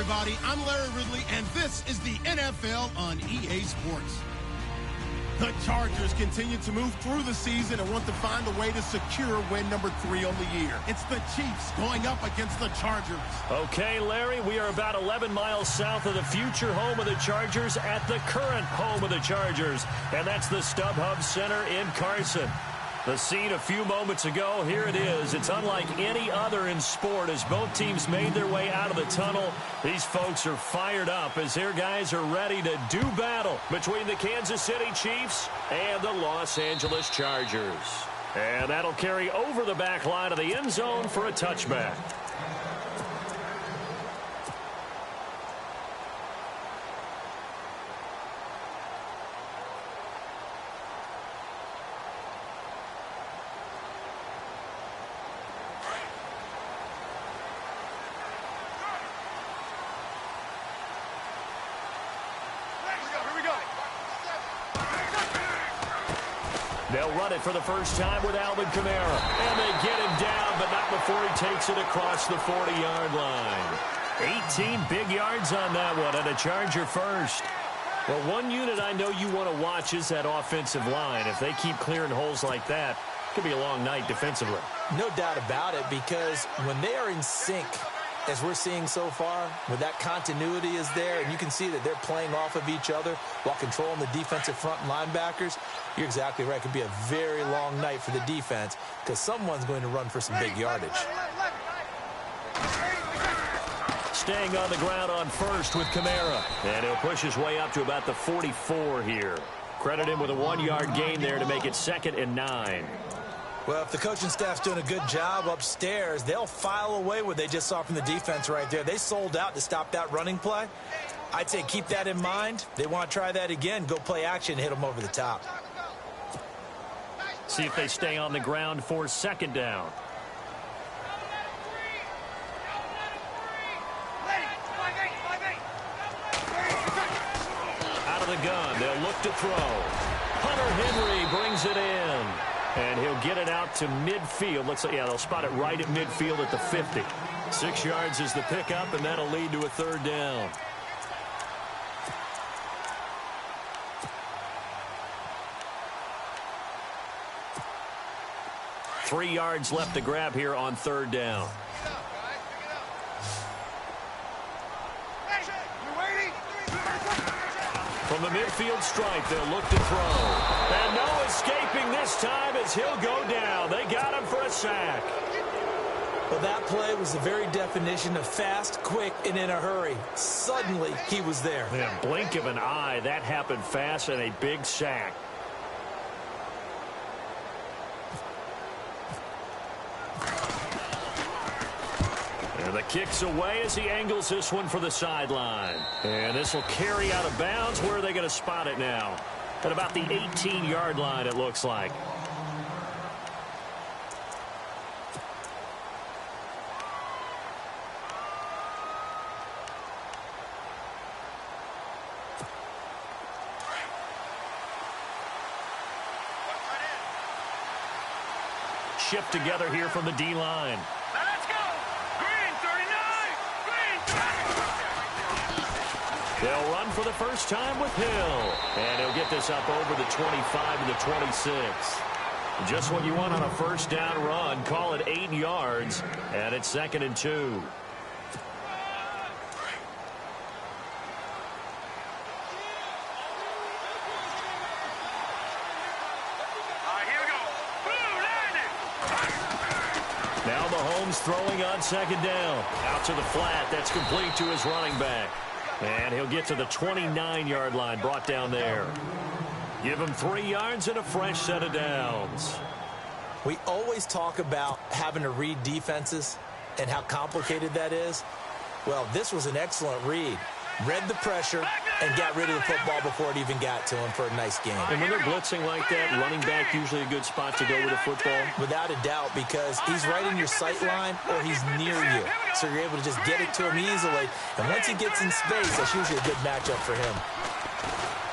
everybody. I'm Larry Ridley, and this is the NFL on EA Sports. The Chargers continue to move through the season and want to find a way to secure win number 3 on the year. It's the Chiefs going up against the Chargers. Okay, Larry, we are about 11 miles south of the future home of the Chargers at the current home of the Chargers, and that's the StubHub Center in Carson. The scene a few moments ago, here it is. It's unlike any other in sport as both teams made their way out of the tunnel. These folks are fired up as their guys are ready to do battle between the Kansas City Chiefs and the Los Angeles Chargers. And that'll carry over the back line of the end zone for a touchback. They'll run it for the first time with Alvin Kamara. And they get him down, but not before he takes it across the 40-yard line. 18 big yards on that one, and a Charger first. Well, one unit I know you want to watch is that offensive line. If they keep clearing holes like that, it could be a long night defensively. No doubt about it, because when they are in sync, as we're seeing so far, when that continuity is there, and you can see that they're playing off of each other while controlling the defensive front linebackers, you're exactly right. It could be a very long night for the defense because someone's going to run for some big yardage. Staying on the ground on first with Kamara. And he'll push his way up to about the 44 here. Credit him with a 1-yard gain there to make it 2nd and 9. Well, if the coaching staff's doing a good job upstairs, they'll file away what they just saw from the defense right there. They sold out to stop that running play. I'd say keep that in mind. They want to try that again. Go play action, hit them over the top. See if they stay on the ground for 2nd down. Out of the gun, they'll look to throw. Hunter Henry brings it in. And he'll get it out to midfield. Looks like, yeah, they'll spot it right at midfield at the 50. 6 yards is the pickup, and that'll lead to a 3rd down. Three yards left to grab here on 3rd down. From the midfield stripe, they'll look to throw. And no escaping this time as he'll go down. They got him for a sack. Well, that play was the very definition of fast, quick, and in a hurry. Suddenly, he was there. In a blink of an eye, that happened fast and a big sack. And the kick's away as he angles this one for the sideline. And this will carry out of bounds. Where are they going to spot it now? At about the 18-yard line, it looks like. Shift together here from the D-line. Let's go! Green 39! Green! They'll run for the first time with Hill. And he'll get this up over the 25 and the 26. Just what you want on a first down run. Call it 8 yards. And it's 2nd and 2. Now Mahomes throwing on 2nd down. Out to the flat. That's complete to his running back. And he'll get to the 29-yard line, brought down there. Give him 3 yards and a fresh set of downs. We always talk about having to read defenses and how complicated that is. Well, this was an excellent read. Read the pressure and got rid of the football before it even got to him for a nice game. And when they're blitzing like that, running back usually a good spot to go with the football? Without a doubt, because he's right in your sight line or he's near you. So you're able to just get it to him easily. And once he gets in space, that's usually a good matchup for him.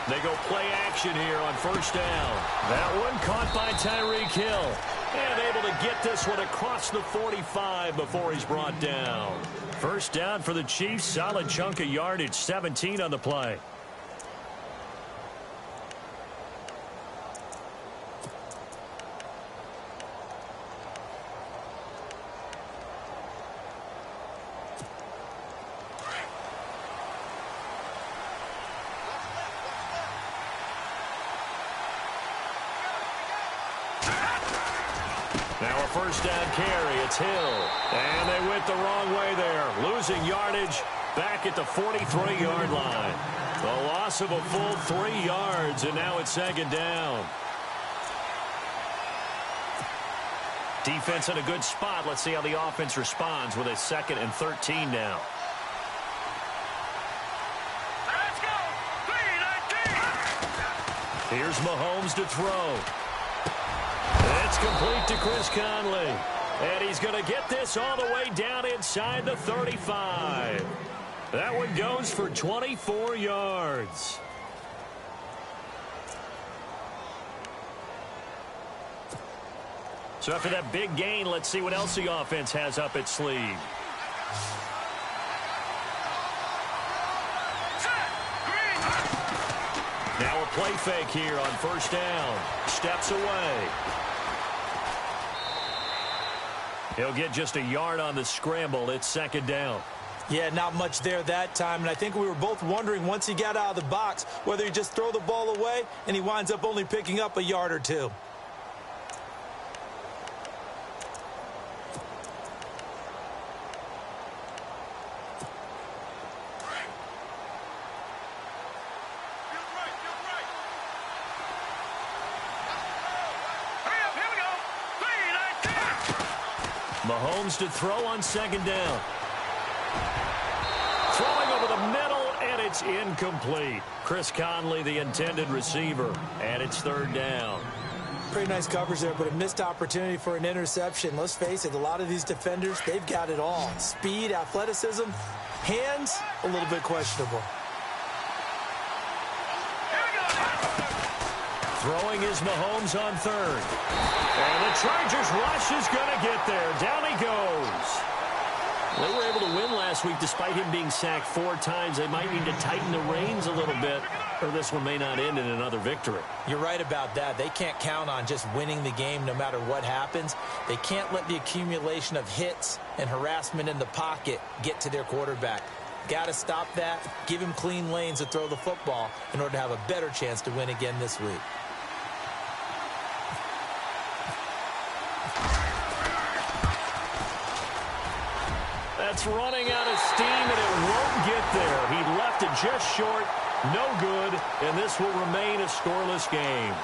They go play action here on first down. That one caught by Tyreek Hill. And able to get this one across the 45 before he's brought down. First down for the Chiefs. Solid chunk of yardage. 17 on the play. Now a first down carry. It's Hill. And they went the wrong way there. Losing yardage back at the 43-yard line. The loss of a full 3 yards, and now it's second down. Defense in a good spot. Let's see how the offense responds with a 2nd and 13 now. Let's go. 3-19. Here's Mahomes to throw. It's complete to Chris Conley. And he's going to get this all the way down inside the 35. That one goes for 24 yards. So after that big gain, let's see what else the offense has up its sleeve. Now a play fake here on first down. Steps away. He'll get just a yard on the scramble. It's second down. Yeah, not much there that time, and I think we were both wondering once he got out of the box whether he just throw the ball away and he winds up only picking up a yard or 2. Mahomes to throw on second down. Throwing over the middle, and it's incomplete. Chris Conley, the intended receiver, and it's third down. Pretty nice coverage there, but a missed opportunity for an interception. Let's face it, a lot of these defenders, they've got it all. Speed, athleticism, hands, a little bit questionable. Throwing is Mahomes on third. And the Chargers rush is going to get there. Down he goes. They were able to win last week despite him being sacked 4 times. They might need to tighten the reins a little bit, or this one may not end in another victory. You're right about that. They can't count on just winning the game no matter what happens. They can't let the accumulation of hits and harassment in the pocket get to their quarterback. Got to stop that, give him clean lanes to throw the football in order to have a better chance to win again this week. That's running out of steam, and it won't get there. He left it just short, no good, and this will remain a scoreless game.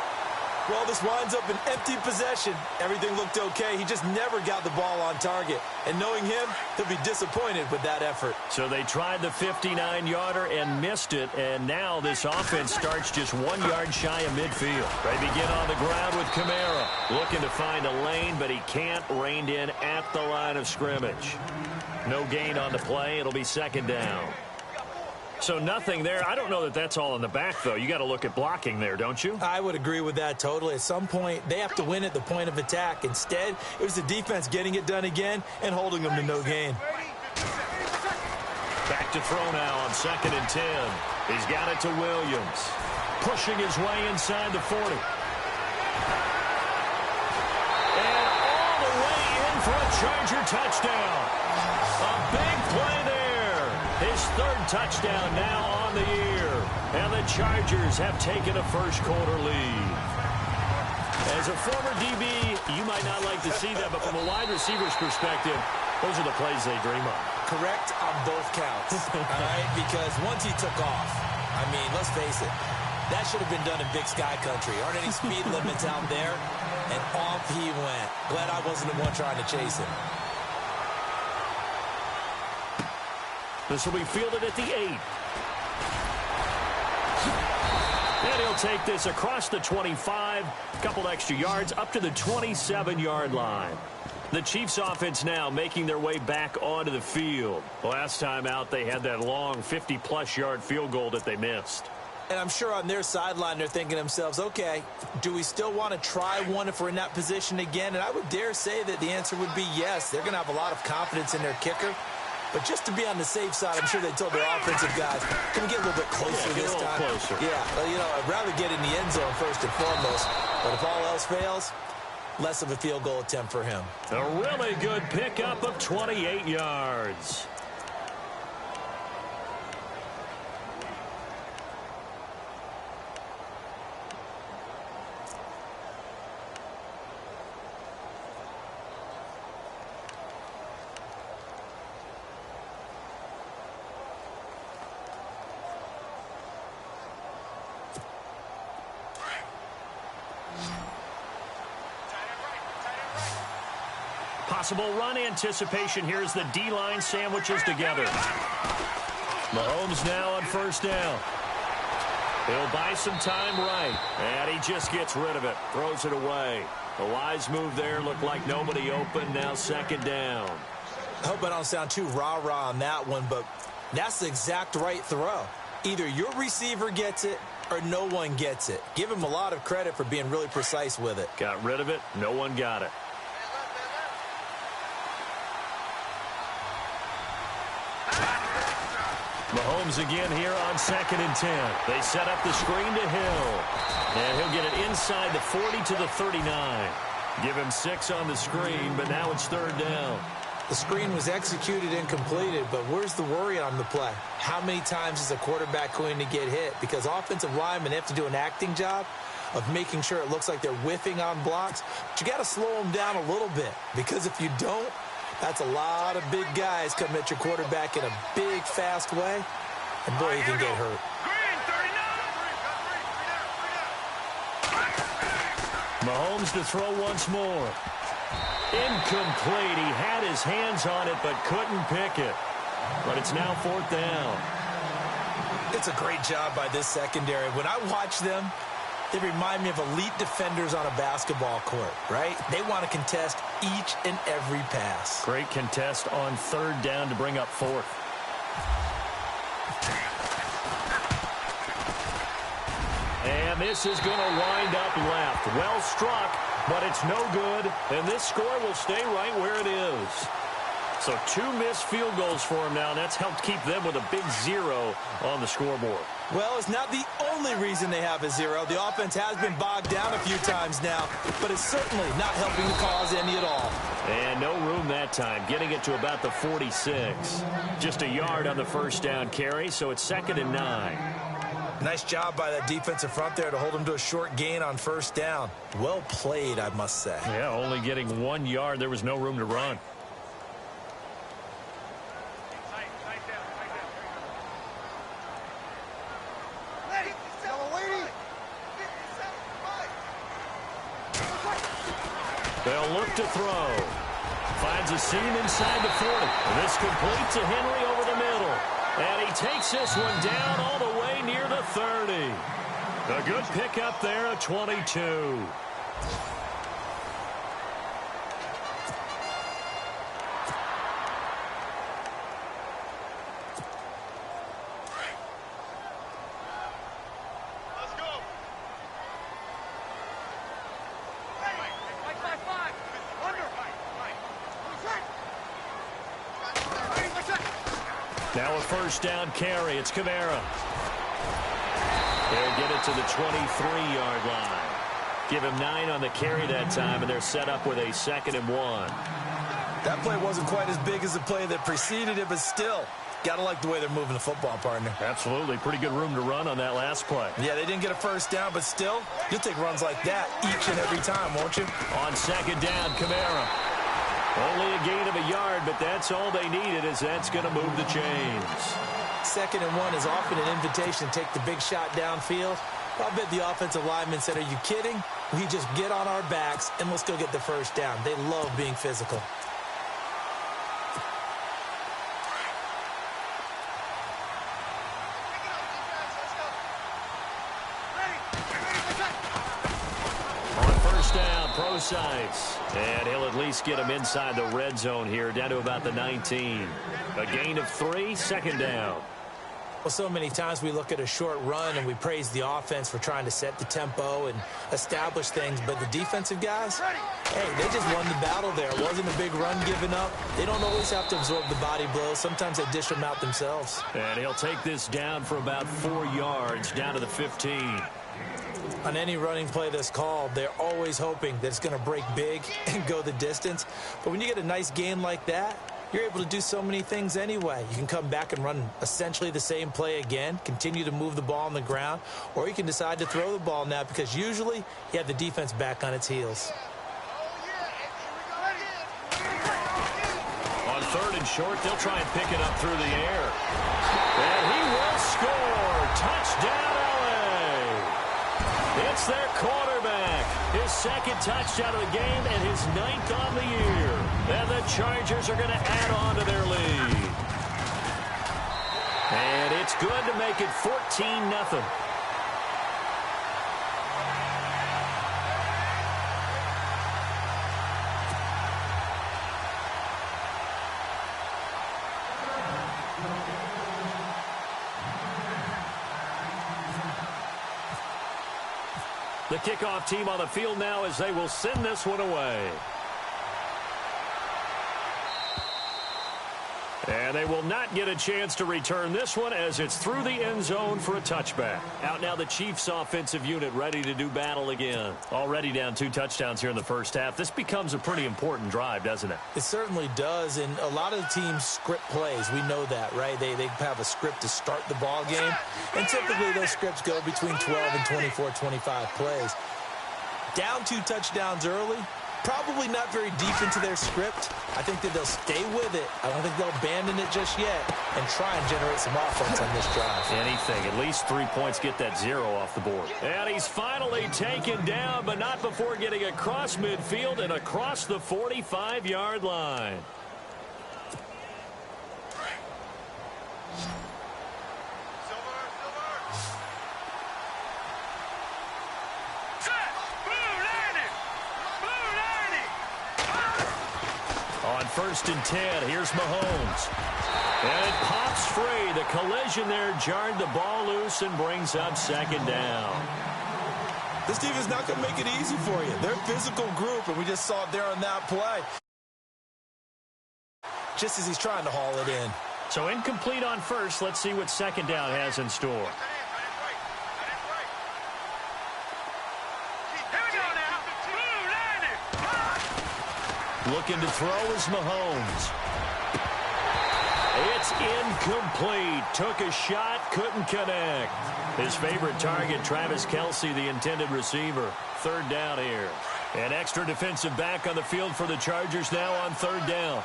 Well, this winds up an empty possession. Everything looked okay. He just never got the ball on target. And knowing him, he'll be disappointed with that effort. So they tried the 59-yarder and missed it, and now this offense starts just 1 yard shy of midfield. They begin on the ground with Kamara, looking to find a lane, but he can't, reined in at the line of scrimmage. No gain on the play. It'll be second down. So nothing there. I don't know that that's all in the back, though. You got to look at blocking there, don't you? I would agree with that totally. At some point, they have to win at the point of attack. Instead, it was the defense getting it done again and holding them to no gain. Back to throw now on 2nd and 10. He's got it to Williams. Pushing his way inside the 40. And all the way in for a Charger touchdown. A big play there. His 3rd touchdown now on the year. And the Chargers have taken a first-quarter lead. As a former DB, you might not like to see that, but from a wide receiver's perspective, those are the plays they dream of. Correct on both counts, all right? Because once he took off, I mean, let's face it, that should have been done in Big Sky Country. Aren't any speed limits out there? And off he went. Glad I wasn't the one trying to chase him. This will be fielded at the 8. And he'll take this across the 25, a couple extra yards, up to the 27-yard line. The Chiefs offense now making their way back onto the field. Last time out, they had that long 50-plus yard field goal that they missed. And I'm sure on their sideline they're thinking to themselves, okay, do we still want to try one if we're in that position again? And I would dare say that the answer would be yes. They're going to have a lot of confidence in their kicker. But just to be on the safe side, I'm sure they told their offensive guys, can we get a little bit closer this time? Closer. Yeah, well, you know, I'd rather get in the end zone first and foremost. But if all else fails, less of a field goal attempt for him. A really good pickup of 28 yards. Possible run anticipation. Here's the D-line sandwiches together. Mahomes now on first down. He'll buy some time right. And he just gets rid of it. Throws it away. The wise move there. Looked like nobody open. Now second down. I hope I don't sound too rah-rah on that one, but that's the exact right throw. Either your receiver gets it or no one gets it. Give him a lot of credit for being really precise with it. Got rid of it. No one got it. Mahomes again here on 2nd and 10. They set up the screen to Hill. And he'll get it inside the 40 to the 39. Give him 6 on the screen, but now it's third down. The screen was executed and completed, but where's the worry on the play? How many times is a quarterback going to get hit? Because offensive linemen have to do an acting job of making sure it looks like they're whiffing on blocks. But you got to slow them down a little bit, because if you don't, that's a lot of big guys coming at your quarterback in a big, fast way. And boy, he can get hurt. Mahomes to throw once more. Incomplete. He had his hands on it, but couldn't pick it. But it's now 4th down. It's a great job by this secondary. When I watch them, they remind me of elite defenders on a basketball court, right? They want to contest each and every pass. Great contest on 3rd down to bring up 4th. And this is going to wind up left. Well struck, but it's no good. And this score will stay right where it is. So 2 missed field goals for him now, and that's helped keep them with a big 0 on the scoreboard. Well, it's not the only reason they have a 0. The offense has been bogged down a few times now, but it's certainly not helping the cause any at all. And no room that time, getting it to about the 46. Just a yard on the first down carry, so it's 2nd and 9. Nice job by that defensive front there to hold them to a short gain on first down. Well played, I must say. Yeah, only getting 1 yard. There was no room to run. They'll look to throw. Finds a seam inside the 40. This complete to Henry over the middle. And he takes this one down all the way near the 30. A good pickup there at 22. Now a first down carry. It's Kamara. They'll get it to the 23-yard line. Give him 9 on the carry that time, and they're set up with a 2nd and 1. That play wasn't quite as big as the play that preceded it, but still, got to like the way they're moving the football, partner. Absolutely. Pretty good room to run on that last play. Yeah, they didn't get a first down, but still, you'll take runs like that each and every time, won't you? On 2nd down, Kamara. Only a gain of a yard, but that's all they needed, as that's going to move the chains. 2nd and 1 is often an invitation to take the big shot downfield. I bet the offensive lineman said, are you kidding? We just get on our backs and let's go get the first down. They love being physical. Sides. And he'll at least get him inside the red zone here, down to about the 19. A gain of 3, 2nd down. Well, so many times we look at a short run and we praise the offense for trying to set the tempo and establish things, but the defensive guys, hey, they just won the battle there. It wasn't a big run given up. They don't always have to absorb the body blows. Sometimes they dish them out themselves. And he'll take this down for about 4 yards, down to the 15. On any running play that's called, they're always hoping that it's going to break big and go the distance. But when you get a nice gain like that, you're able to do so many things anyway. You can come back and run essentially the same play again, continue to move the ball on the ground, or you can decide to throw the ball now because usually you have the defense back on its heels. On 3rd and short, they'll try and pick it up through the air. And he will score. Touchdown, LA. It's their quarterback. His 2nd touchdown of the game and his 9th on the year. And the Chargers are going to add on to their lead. And it's good to make it 14-0. The kickoff team on the field now as they will send this one away. And they will not get a chance to return this one as it's through the end zone for a touchback. Out now the Chiefs offensive unit ready to do battle again. Already down 2 touchdowns here in the first half. This becomes a pretty important drive, doesn't it? It certainly does, and a lot of the teams script plays. We know that, right? They have a script to start the ball game, and typically those scripts go between 12 and 24, 25 plays. Down 2 touchdowns early, probably not very deep into their script. I think that they'll stay with it. I don't think they'll abandon it just yet and try and generate some offense on this drive. Anything. At least 3 points, get that 0 off the board. And he's finally taken down, but not before getting across midfield and across the 45-yard line. On 1st and 10, here's Mahomes. And it pops free. The collision there jarred the ball loose and brings up 2nd down. This team is not going to make it easy for you. They're a physical group, and we just saw it there on that play. Just as he's trying to haul it in. So incomplete on 1st. Let's see what 2nd down has in store. Looking to throw is Mahomes. It's incomplete. Took a shot, couldn't connect. His favorite target, Travis Kelce, the intended receiver. 3rd down here. An extra defensive back on the field for the Chargers now on 3rd down.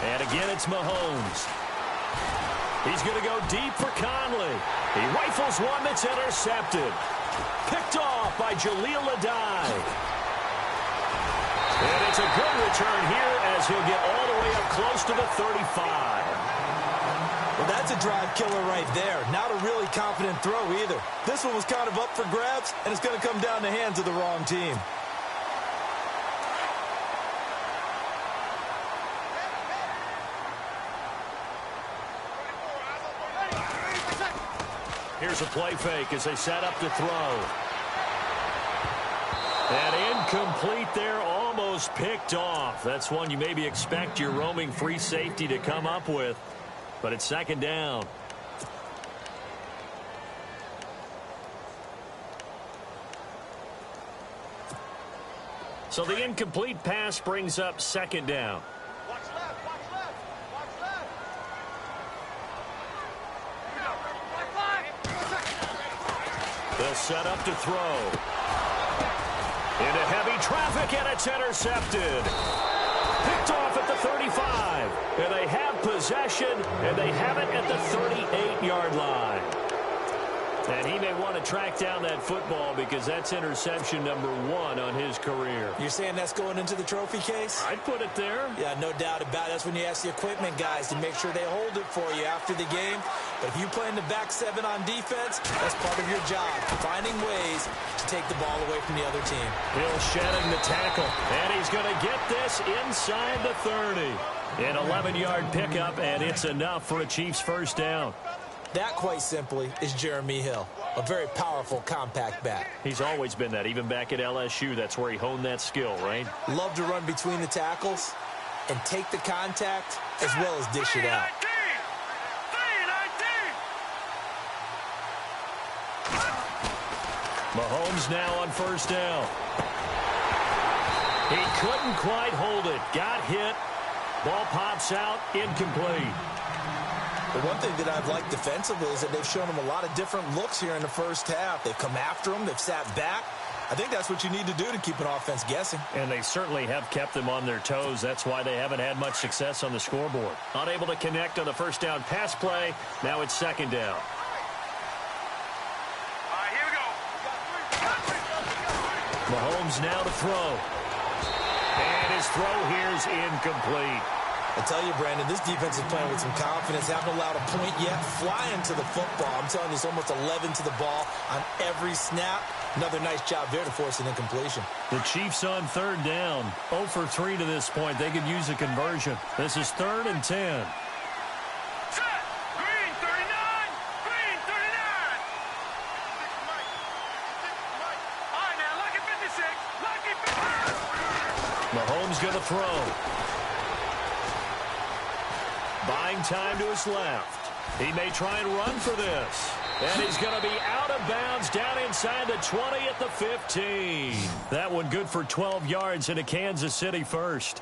And again, it's Mahomes. He's going to go deep for Conley. He rifles one that's intercepted. Picked off by Jaleel Adai. And it's a good return here as he'll get all the way up close to the 35. Well, that's a drive killer right there. Not a really confident throw either. This one was kind of up for grabs, and it's going to come down the hands of the wrong team. Here's a play fake as they set up to throw. And incomplete there, almost picked off. That's one you maybe expect your roaming free safety to come up with. But it's 2nd down. So the incomplete pass brings up 2nd down. They'll set up to throw. Into heavy traffic, and it's intercepted. Picked off at the 35. And they have possession, and they have it at the 38-yard line. And he may want to track down that football because that's interception number 1 on his career. You're saying that's going into the trophy case? I'd put it there. Yeah, no doubt about it. That's when you ask the equipment guys to make sure they hold it for you after the game. But if you play in the back 7 on defense, that's part of your job, finding ways to take the ball away from the other team. Hill shedding the tackle, and he's going to get this inside the 30. An 11-yard pickup, and it's enough for a Chiefs first down. That, quite simply, is Jeremy Hill, a very powerful, compact back. He's always been that, even back at LSU. That's where he honed that skill, right? Love to run between the tackles and take the contact as well as dish it out. Mahomes now on first down. He couldn't quite hold it. Got hit. Ball pops out. Incomplete. The one thing that I've liked defensively is that they've shown him a lot of different looks here in the first half. They've come after him. They've sat back. I think that's what you need to do to keep an offense guessing. And they certainly have kept them on their toes. That's why they haven't had much success on the scoreboard. Unable to connect on the first down pass play. Now it's second down. All right, here we go. Mahomes now to throw. And his throw here is incomplete. I tell you, Brandon, this defense is playing with some confidence. Haven't allowed a point yet. Flying to the football. I'm telling you, it's almost 11 to the ball on every snap. Another nice job there to force an incompletion. The Chiefs on third down. 0 for 3 to this point. They could use a conversion. This is 3rd and 10. Set. Green 39. Green 39. All right, now, lucky 56. Lucky 56. Mahomes going to throw. Buying time to his left. He may try and run for this. And he's going to be out of bounds down inside the 20 at the 15. That one good for 12 yards into Kansas City first.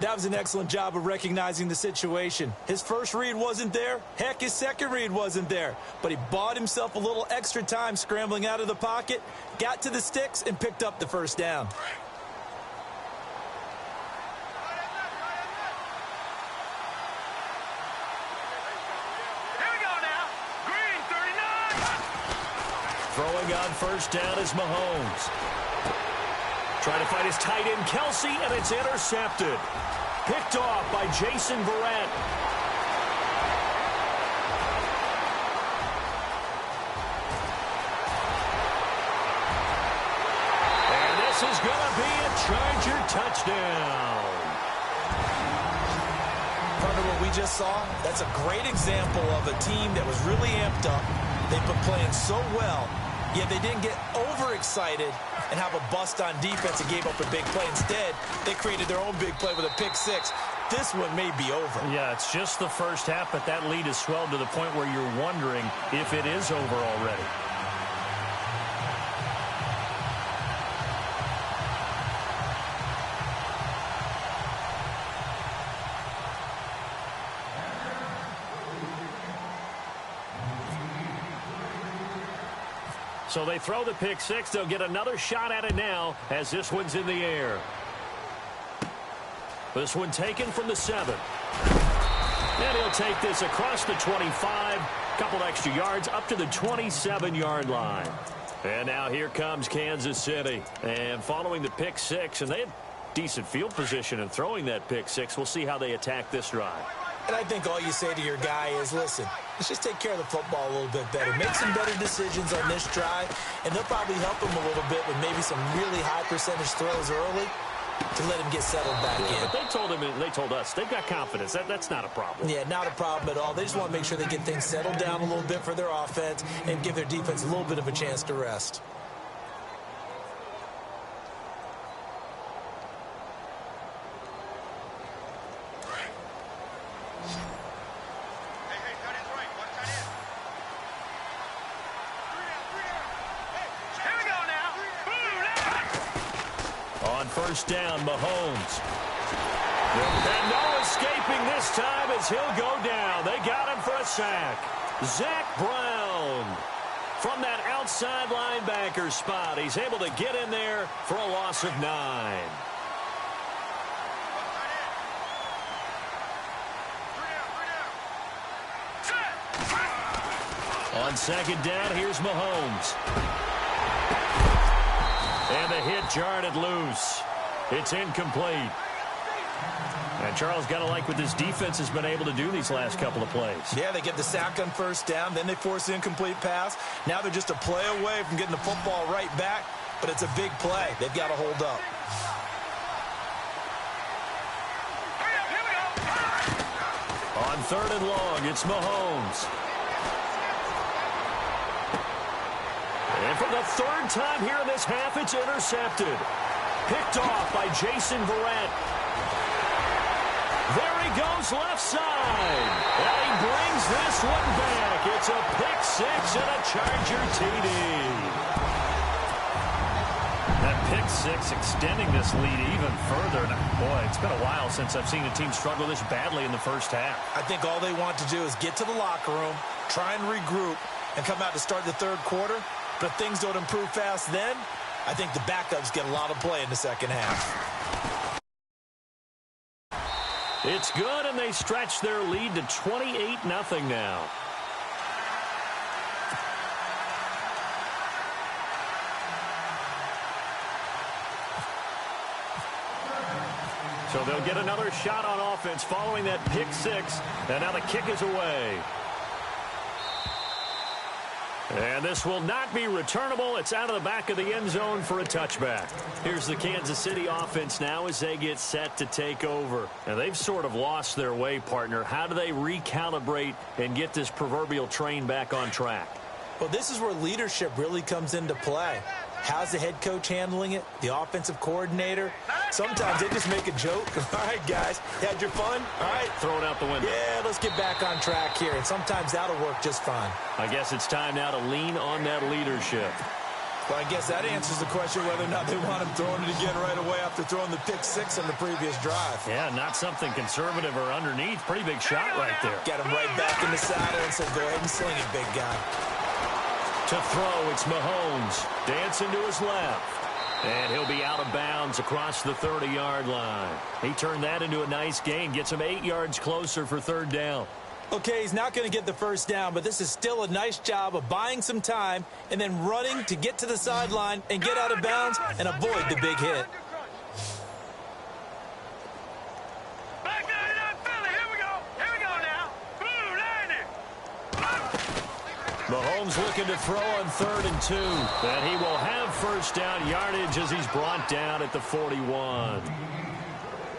That was an excellent job of recognizing the situation. His first read wasn't there. Heck, his second read wasn't there. But he bought himself a little extra time scrambling out of the pocket, got to the sticks, and picked up the first down. Throwing on first down is Mahomes. Trying to find his tight end, Kelsey, and it's intercepted. Picked off by Jason Verrett. And this is going to be a Charger touchdown. Partner, what we just saw, that's a great example of a team that was really amped up. They've been playing so well, yet they didn't get overexcited and have a bust on defense and gave up a big play. Instead, they created their own big play with a pick six. This one may be over. Yeah, it's just the first half, but that lead has swelled to the point where you're wondering if it is over already. So they throw the pick six. They'll get another shot at it now as this one's in the air. This one taken from the 7. And he'll take this across the 25. Couple extra yards up to the 27-yard line. And now here comes Kansas City. And following the pick six, and they had decent field position in throwing that pick six. We'll see how they attack this drive. And I think all you say to your guy is, listen, let's just take care of the football a little bit better. Make some better decisions on this drive, and they'll probably help him a little bit with maybe some really high percentage throws early to let him get settled back in. But they told him, and they told us, they've got confidence. That's not a problem. Yeah, not a problem at all. They just want to make sure they get things settled down a little bit for their offense and give their defense a little bit of a chance to rest. First down, Mahomes. And no escaping this time as he'll go down. They got him for a sack. Zach Brown from that outside linebacker spot. He's able to get in there for a loss of 9. On second down, here's Mahomes. And the hit jarred it loose. It's incomplete. And Charles, got to like what this defense has been able to do these last couple of plays. Yeah, they get the sack on first down, then they force the incomplete pass. Now they're just a play away from getting the football right back, but it's a big play. They've got to hold up. On third and long, it's Mahomes. And for the third time here in this half, it's intercepted. Picked off by Jason Verrett. There he goes, left side. And he brings this one back. It's a pick six and a Charger TD. That pick six extending this lead even further. Boy, it's been a while since I've seen a team struggle this badly in the first half. I think all they want to do is get to the locker room, try and regroup, and come out to start the third quarter. But if things don't improve fast then, I think the backups get a lot of play in the second half. It's good, and they stretch their lead to 28-0 now. So they'll get another shot on offense following that pick six, and now the kick is away. And this will not be returnable. It's out of the back of the end zone for a touchback. Here's the Kansas City offense now as they get set to take over. And they've sort of lost their way, partner. How do they recalibrate and get this proverbial train back on track? Well, this is where leadership really comes into play. How's the head coach handling it? The offensive coordinator? Sometimes they just make a joke. All right, guys, had your fun? All right. Throw it out the window. Yeah, let's get back on track here. And sometimes that'll work just fine. I guess it's time now to lean on that leadership. Well, I guess that answers the question whether or not they want him throwing it again right away after throwing the pick six on the previous drive. Yeah, not something conservative or underneath. Pretty big shot right there. Get him right back in the saddle and said, go ahead and sling it, big guy. To throw, it's Mahomes. Dancing to his left. And he'll be out of bounds across the 30-yard line. He turned that into a nice gain. Gets him 8 yards closer for third down. Okay, he's not going to get the first down, but this is still a nice job of buying some time and then running to get to the sideline and get out of bounds and avoid the big hit. Mahomes looking to throw on 3rd and 2. And he will have first down yardage as he's brought down at the 41.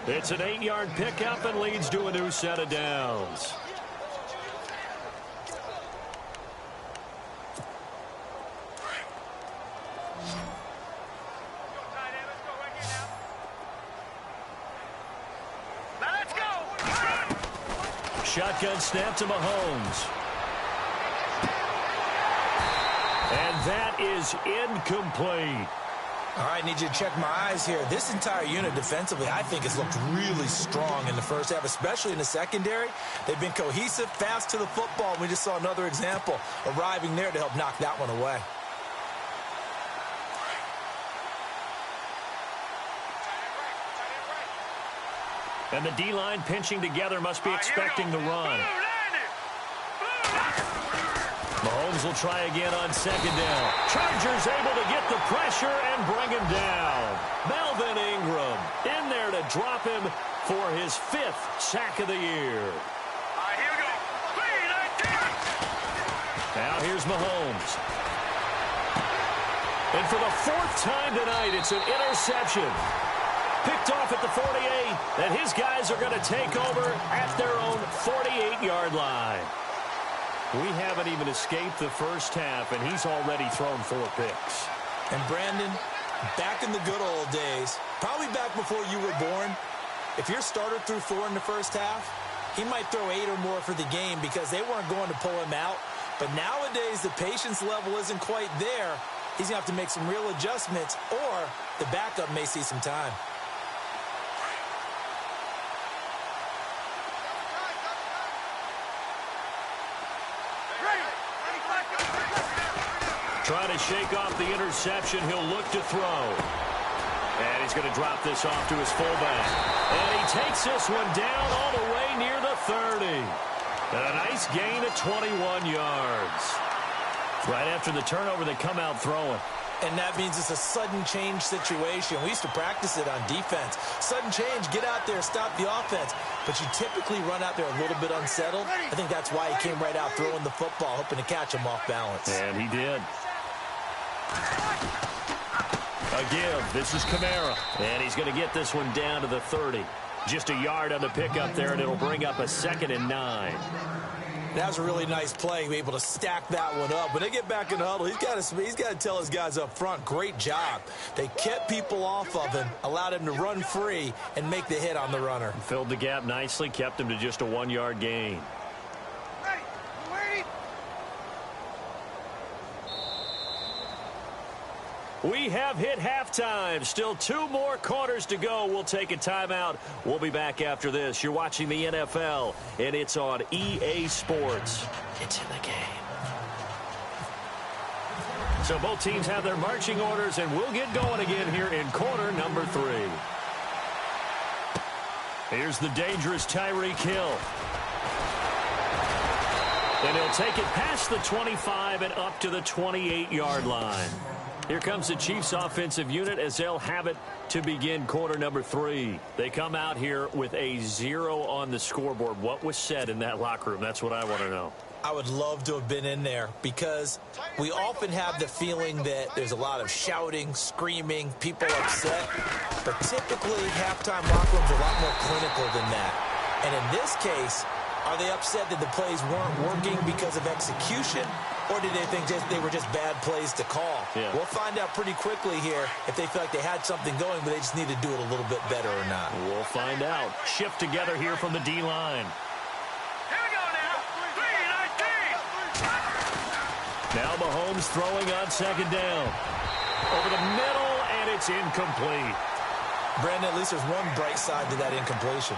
It's an 8-yard pickup and leads to a new set of downs. Shotgun snap to Mahomes. And that is incomplete. All right, need you to check my eyes here. This entire unit defensively, I think, has looked really strong in the first half, especially in the secondary. They've been cohesive, fast to the football. We just saw another example arriving there to help knock that one away. And the D-line pinching together must be expecting the run. Mahomes will try again on second down. Chargers able to get the pressure and bring him down. Melvin Ingram in there to drop him for his 5th sack of the year. All right, here we go. Now here's Mahomes. And for the 4th time tonight, it's an interception. Picked off at the 48, and his guys are going to take over at their own 48-yard line. We haven't even escaped the first half, and he's already thrown 4 picks. And Brandon, back in the good old days, probably back before you were born, if your starter threw 4 in the first half, he might throw 8 or more for the game because they weren't going to pull him out. But nowadays, the patience level isn't quite there. He's going to have to make some real adjustments, or the backup may see some time. Trying to shake off the interception. He'll look to throw. And he's going to drop this off to his fullback. And he takes this one down all the way near the 30. And a nice gain of 21 yards. Right after the turnover, they come out throwing. And that means it's a sudden change situation. We used to practice it on defense. Sudden change, get out there, stop the offense. But you typically run out there a little bit unsettled. I think that's why he came right out throwing the football, hoping to catch him off balance. And he did. A give. This is Kamara. And he's going to get this one down to the 30. Just a yard on the pickup there, and it'll bring up a 2nd and 9. That was a really nice play, to be able to stack that one up. When they get back in the huddle, he's got to tell his guys up front, great job. They kept people off of him, allowed him to run free, and make the hit on the runner. Filled the gap nicely, kept him to just a 1-yard gain. We have hit halftime. Still 2 more quarters to go. We'll take a timeout. We'll be back after this. You're watching the NFL, and it's on EA Sports. It's in the game. So both teams have their marching orders, and we'll get going again here in quarter number 3. Here's the dangerous Tyreek Hill. And he'll take it past the 25 and up to the 28-yard line. Here comes the Chiefs offensive unit as they'll have it to begin quarter number 3. They come out here with a 0 on the scoreboard. What was said in that locker room? That's what I want to know. I would love to have been in there because we often have the feeling that there's a lot of shouting, screaming, people upset. But typically, halftime locker rooms are a lot more clinical than that. And in this case, are they upset that the plays weren't working because of execution? Or did they think they were just bad plays to call? Yeah. We'll find out pretty quickly here if they feel like they had something going, but they just need to do it a little bit better or not. We'll find out. Shift together here from the D-line. Here we go now. 3-19. Now Mahomes throwing on 2nd down. Over the middle, and it's incomplete. Brandon, at least there's one bright side to that incompletion.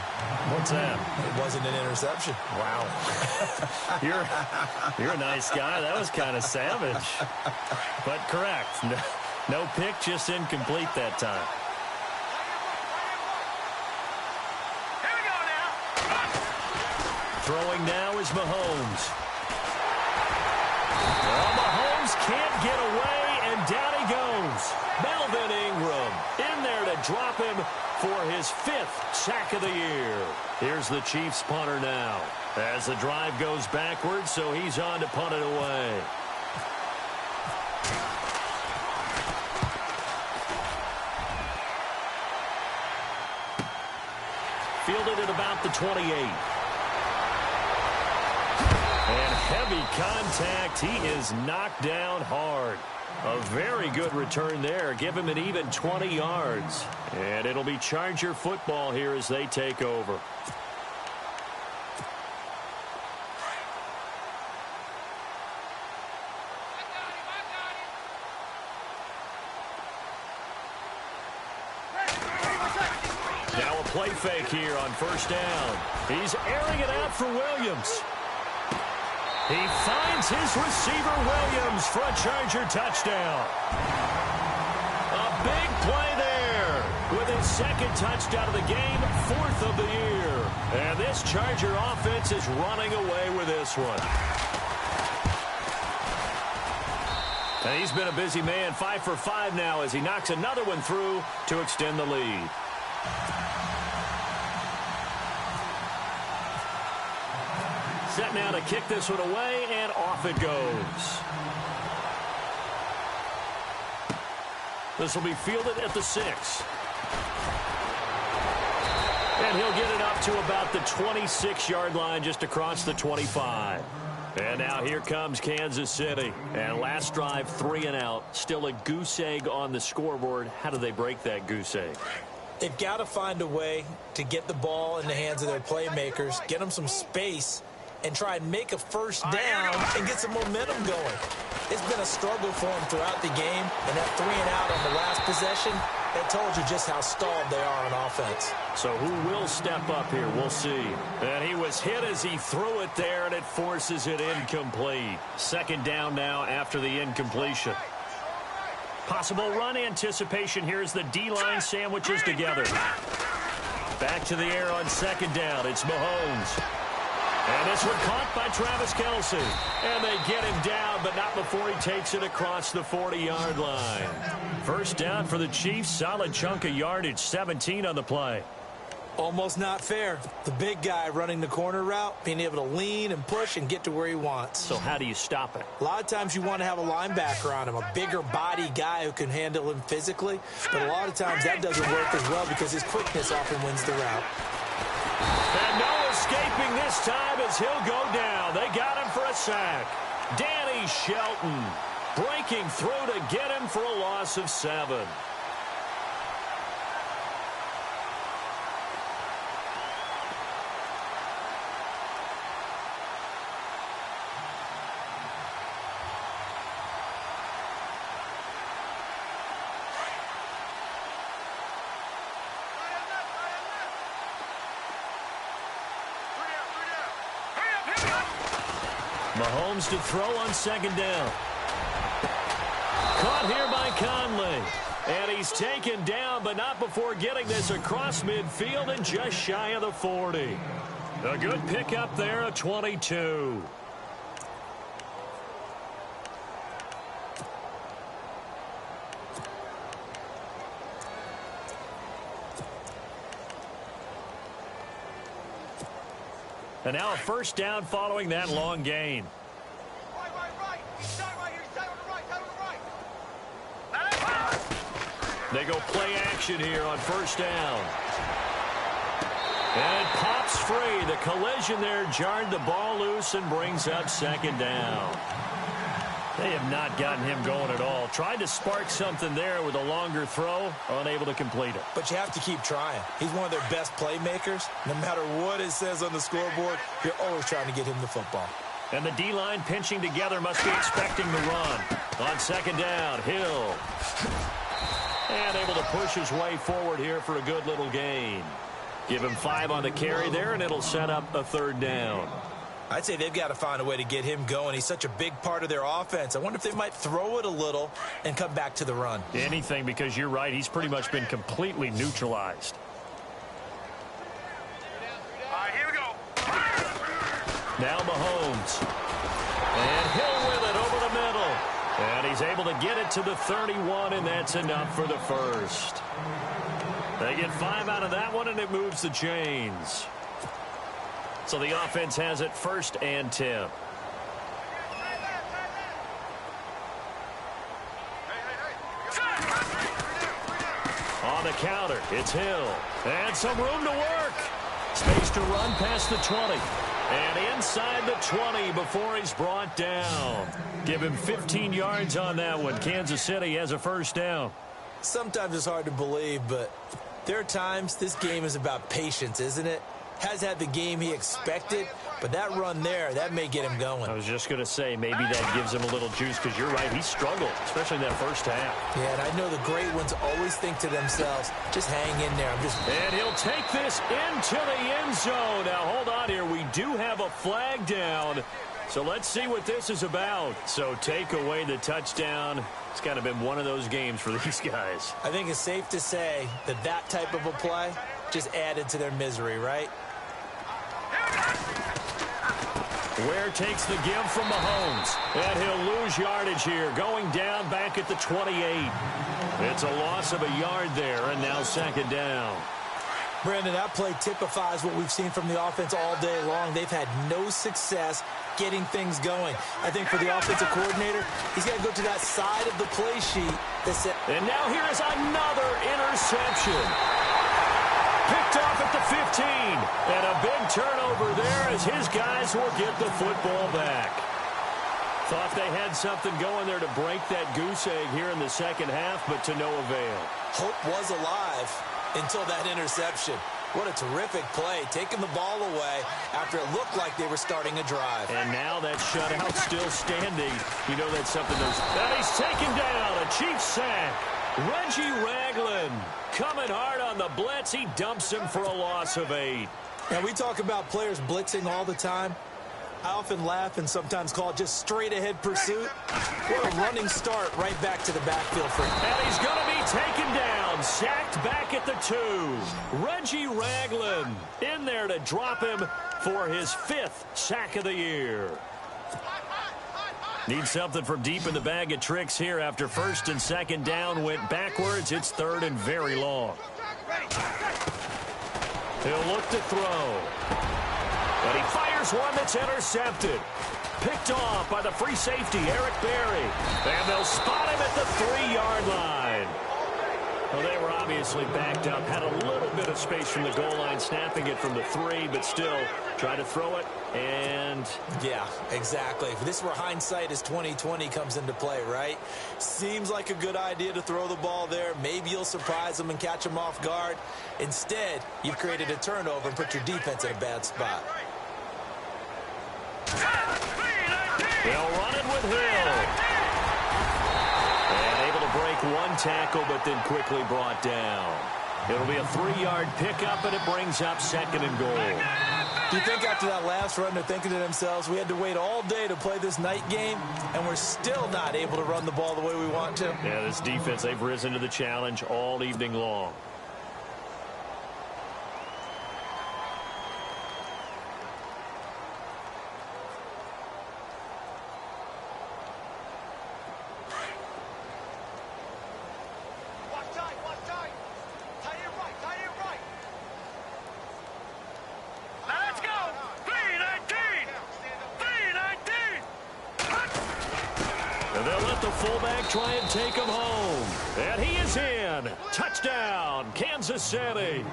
What's that? It wasn't an interception. Wow. You're a nice guy. That was kind of savage. But correct. No pick, just incomplete that time. Here we go now. Throwing now is Mahomes. Well, Mahomes can't get away, and down he goes. Melvin Ingram in there to drop him for his 5th sack of the year. Here's the Chiefs punter now as the drive goes backwards, so he's on to punt it away. Fielded at about the 28. And heavy contact. He is knocked down hard. A very good return there. Give him an even 20 yards. And it'll be Charger football here as they take over. Now a play fake here on 1st down. He's airing it out for Williams. He finds his receiver, Williams, for a Charger touchdown. A big play there with his 2nd touchdown of the game, 4th of the year. And this Charger offense is running away with this one. And he's been a busy man, 5 for 5 now as he knocks another one through to extend the lead. Set now to kick this one away, and off it goes. This will be fielded at the 6. And he'll get it up to about the 26-yard line, just across the 25. And now here comes Kansas City. And last drive, 3 and out. Still a goose egg on the scoreboard. How do they break that goose egg? They've got to find a way to get the ball in the hands of their playmakers, get them some space, and try and make a 1st down and get some momentum going. It's been a struggle for them throughout the game, and that 3 and out on the last possession, that told you just how stalled they are on offense. So who will step up here? We'll see. And he was hit as he threw it there, and it forces it incomplete. 2nd down now after the incompletion. Possible run anticipation here as the D-line sandwiches together. Back to the air on 2nd down. It's Mahomes. And this one caught by Travis Kelce. And they get him down, but not before he takes it across the 40-yard line. First down for the Chiefs. Solid chunk of yardage, 17 on the play. Almost not fair. The big guy running the corner route, being able to lean and push and get to where he wants. So how do you stop it? A lot of times you want to have a linebacker on him, a bigger body guy who can handle him physically. But a lot of times that doesn't work as well because his quickness often wins the route. And no escaping this time as he'll go down. They got him for a sack. Danny Shelton breaking through to get him for a loss of 7. Mahomes to throw on second down. Caught here by Conley. And he's taken down, but not before getting this across midfield and just shy of the 40. A good pickup there, a 22. And now a first down following that long gain. Right. He's down right here. He's down on the right. They go play action here on first down. And it pops free. The collision there jarred the ball loose and brings up second down. They have not gotten him going at all. Tried to spark something there with a longer throw, unable to complete it. But you have to keep trying. He's one of their best playmakers. No matter what it says on the scoreboard, you're always trying to get him the football. And the D-line pinching together must be expecting the run. On second down, Hill. And able to push his way forward here for a good little gain. Give him 5 on the carry there, and it'll set up a third down. I'd say they've got to find a way to get him going. He's such a big part of their offense. I wonder if they might throw it a little and come back to the run. Anything, because you're right. He's pretty much been completely neutralized. All right, here we go. Now Mahomes. And Hill with it over the middle. And he's able to get it to the 31, and that's enough for the first. They get 5 out of that one, and it moves the chains. So the offense has it first and 10. On the counter, it's Hill. And some room to work. Space to run past the 20. And inside the 20 before he's brought down. Give him 15 yards on that one. Kansas City has a first down. Sometimes it's hard to believe, but there are times this game is about patience, isn't it? Has had the game he expected, but that run there, that may get him going. I was just going to say, maybe that gives him a little juice, because you're right, he struggled, especially in that first half. Yeah, and I know the great ones always think to themselves, just hang in there. And he'll take this into the end zone. Now, hold on here. We do have a flag down, so let's see what this is about. So take away the touchdown. It's kind of been one of those games for these guys. I think it's safe to say that that type of a play just added to their misery, right? Ware takes the give from Mahomes. And he'll lose yardage here, going down back at the 28. It's a loss of a yard there, and now second down. Brandon, that play typifies what we've seen from the offense all day long. They've had no success getting things going. I think for the offensive coordinator, he's got to go to that side of the play sheet that said. And now here is another interception. Picked off at the 15. And a big turnover there as his guys will get the football back. Thought they had something going there to break that goose egg here in the second half, but to no avail. Hope was alive until that interception. What a terrific play, taking the ball away after it looked like they were starting a drive. And now that shutout still standing. You know that's something that's... And he's taken down, a Chiefs sack. Reggie Ragland coming hard on the blitz. He dumps him for a loss of 8. Now, we talk about players blitzing all the time. I often laugh and sometimes call it just straight-ahead pursuit. What a running start right back to the backfield for him. And he's going to be taken down, sacked back at the 2. Reggie Ragland in there to drop him for his 5th sack of the year. Need something from deep in the bag of tricks here after 1st and 2nd down went backwards. It's 3rd and very long. He'll look to throw. And he fires one that's intercepted. Picked off by the free safety, Eric Berry. And they'll spot him at the 3-yard line. Well, they were obviously backed up. Had a little bit of space from the goal line, snapping it from the 3, but still try to throw it. And yeah, exactly. This is where hindsight is 20/20 comes into play, right? Seems like a good idea to throw the ball there. Maybe you'll surprise them and catch them off guard. Instead, you've created a turnover and put your defense in a bad spot. They'll run it with Hill. And able to break one tackle, but then quickly brought down. It'll be a 3-yard pickup, and it brings up 2nd and goal. Do you think after that last run they're thinking to themselves, we had to wait all day to play this night game, and we're still not able to run the ball the way we want to? Yeah, this defense, they've risen to the challenge all evening long. Fullback try and take him home. And he is in. Touchdown, Kansas City.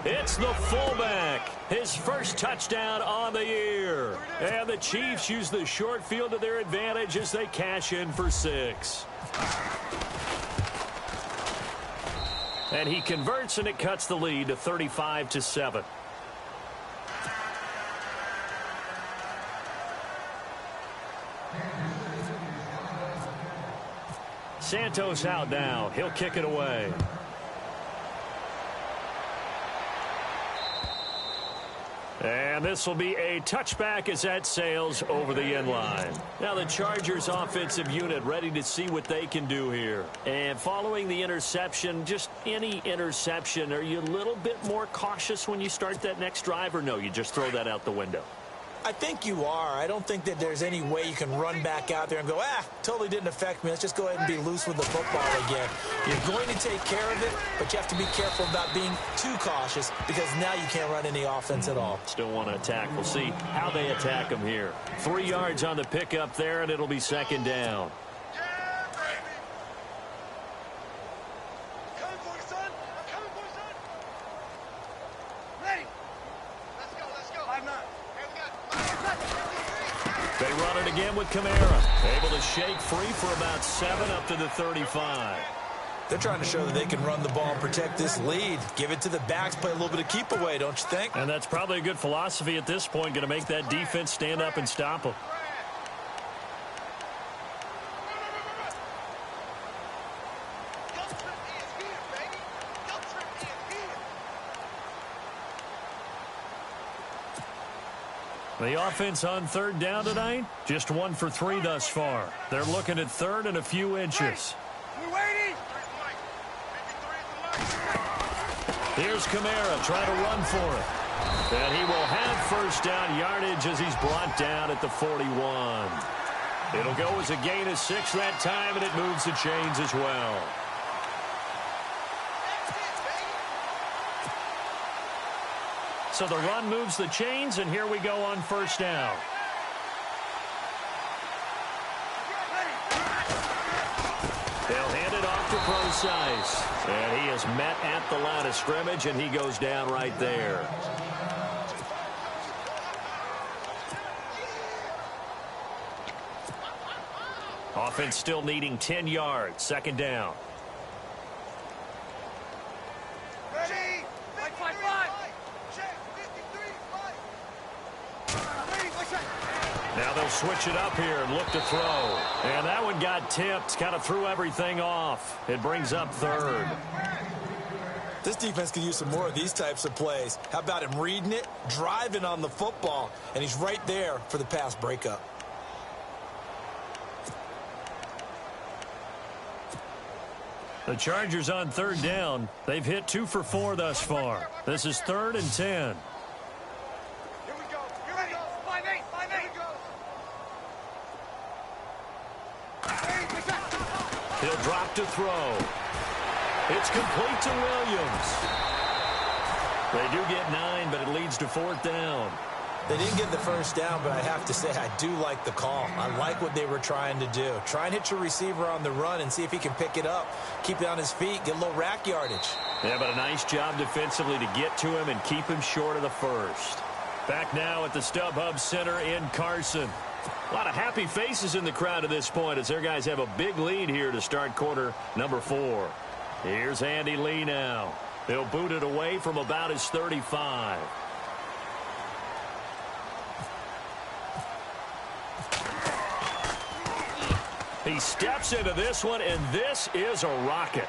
It's the fullback. His first touchdown on the year. And the Chiefs use the short field to their advantage as they cash in for 6. And he converts, and it cuts the lead to 35-7. Santos out now. He'll kick it away. And this will be a touchback as that sails over the end line. Now the Chargers offensive unit ready to see what they can do here. And following the interception, just any interception, are you a little bit more cautious when you start that next drive, or no, you just throw that out the window? I think you are. I don't think that there's any way you can run back out there and go, totally didn't affect me. Let's just go ahead and be loose with the football again. You're going to take care of it, but you have to be careful about being too cautious because now you can't run any offense at all. Still want to attack. We'll see how they attack him here. 3 yards on the pickup there, and it'll be 2nd down. They run it again with Kamara. Able to shake free for about 7 up to the 35. They're trying to show that they can run the ball and protect this lead. Give it to the backs, play a little bit of keep away, don't you think? And that's probably a good philosophy at this point, going to make that defense stand up and stop them. The offense on 3rd down tonight, just 1 for 3 thus far. They're looking at 3rd and a few inches. Here's Kamara trying to run for it. And he will have 1st down yardage as he's brought down at the 41. It'll go as a gain of 6 that time, and it moves the chains as well. So the run moves the chains, and here we go on 1st down. They'll hand it off to Procise. And he is met at the line of scrimmage, and he goes down right there. Offense still needing 10 yards. 2nd down. Now they'll switch it up here and look to throw. And that one got tipped, kind of threw everything off. It brings up 3rd. This defense could use some more of these types of plays. How about him reading it, driving on the football, and he's right there for the pass breakup. The Chargers on 3rd down. They've hit 2 for 4 thus far. This is 3rd and 10. Here we go. He'll drop to throw. It's complete to Williams. They do get 9, but it leads to 4th down. They didn't get the first down, but I have to say I do like the call. I like what they were trying to do. Try and hit your receiver on the run and see if he can pick it up. Keep it on his feet, get a little rack yardage. Yeah, but a nice job defensively to get to him and keep him short of the first. Back now at the StubHub Center in Carson. A lot of happy faces in the crowd at this point as their guys have a big lead here to start quarter number 4. Here's Andy Lee now. He'll boot it away from about his 35. He steps into this one, and this is a rocket.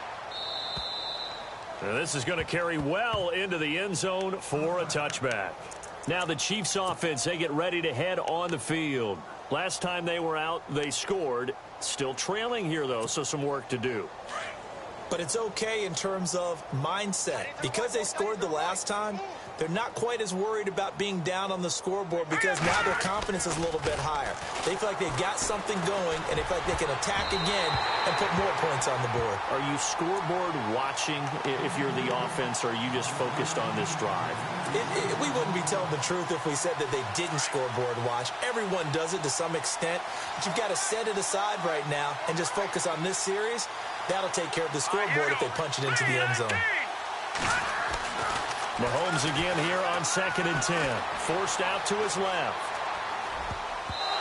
And this is going to carry well into the end zone for a touchback. Now the Chiefs offense, they get ready to head on the field. Last time they were out, they scored. Still trailing here, though, so some work to do. But it's okay in terms of mindset. Because they scored the last time, they're not quite as worried about being down on the scoreboard because now their confidence is a little bit higher. They feel like they've got something going, and they feel like they can attack again and put more points on the board. Are you scoreboard watching if you're the offense, or are you just focused on this drive? We wouldn't be telling the truth if we said that they didn't scoreboard watch. Everyone does it to some extent, but you've got to set it aside right now and just focus on this series. That'll take care of the scoreboard if they punch it into the end zone. Mahomes again here on 2nd and 10. Forced out to his left.